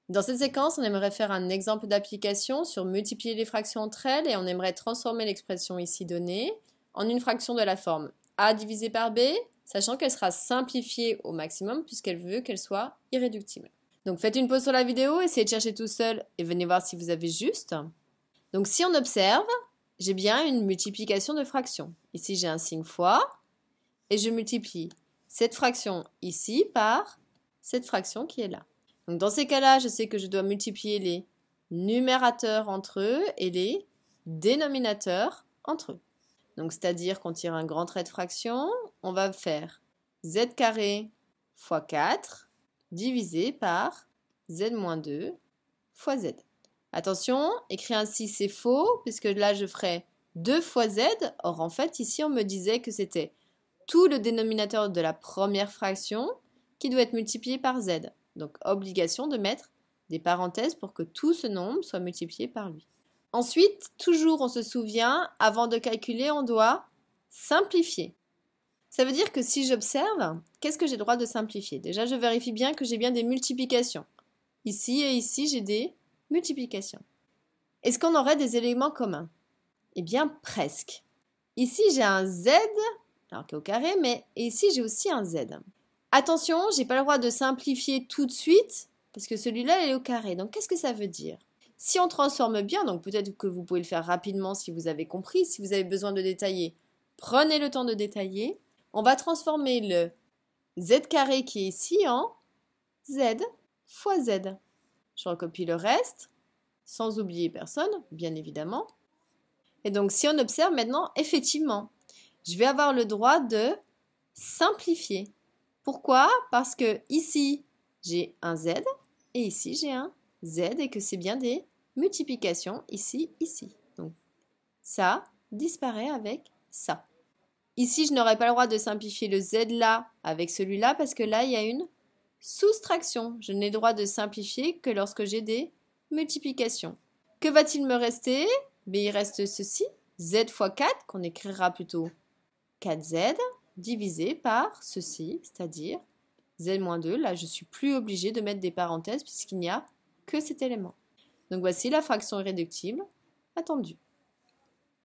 Dans cette séquence, on aimerait faire un exemple d'application sur multiplier les fractions entre elles et on aimerait transformer l'expression ici donnée en une fraction de la forme a divisé par b, sachant qu'elle sera simplifiée au maximum puisqu'elle veut qu'elle soit irréductible. Donc faites une pause sur la vidéo, essayez de chercher tout seul et venez voir si vous avez juste. Donc si on observe, j'ai bien une multiplication de fractions. Ici j'ai un signe fois et je multiplie cette fraction ici par cette fraction qui est là. Donc dans ces cas-là, je sais que je dois multiplier les numérateurs entre eux et les dénominateurs entre eux. Donc c'est-à-dire qu'on tire un grand trait de fraction, on va faire z carré fois 4 divisé par z moins 2 fois z. Attention, écrire ainsi c'est faux, puisque là je ferai 2 fois z. Or en fait ici on me disait que c'était tout le dénominateur de la première fraction qui doit être multiplié par z. Donc obligation de mettre des parenthèses pour que tout ce nombre soit multiplié par lui. Ensuite, toujours on se souvient, avant de calculer, on doit simplifier. Ça veut dire que si j'observe, qu'est-ce que j'ai le droit de simplifier? Déjà, je vérifie bien que j'ai bien des multiplications. Ici et ici, j'ai des multiplications. Est-ce qu'on aurait des éléments communs? Eh bien, presque. Ici, j'ai un z, alors qui est au carré, mais ici, j'ai aussi un z. Attention, je n'ai pas le droit de simplifier tout de suite, parce que celui-là, il est au carré. Donc, qu'est-ce que ça veut dire? Si on transforme bien, donc peut-être que vous pouvez le faire rapidement si vous avez compris, si vous avez besoin de détailler, prenez le temps de détailler. On va transformer le z carré qui est ici en z fois z. Je recopie le reste, sans oublier personne, bien évidemment. Et donc si on observe maintenant, effectivement, je vais avoir le droit de simplifier. Pourquoi? Parce que ici, j'ai un z et ici, j'ai un z et que c'est bien des multiplications ici, ici. Donc ça disparaît avec ça. Ici, je n'aurai pas le droit de simplifier le z là avec celui-là parce que là, il y a une soustraction. Je n'ai le droit de simplifier que lorsque j'ai des multiplications. Que va-t-il me rester? Il reste ceci, z fois 4, qu'on écrira plutôt 4z, divisé par ceci, c'est-à-dire z moins 2. Là, je ne suis plus obligée de mettre des parenthèses puisqu'il n'y a que cet élément. Donc voici la fraction irréductible attendue.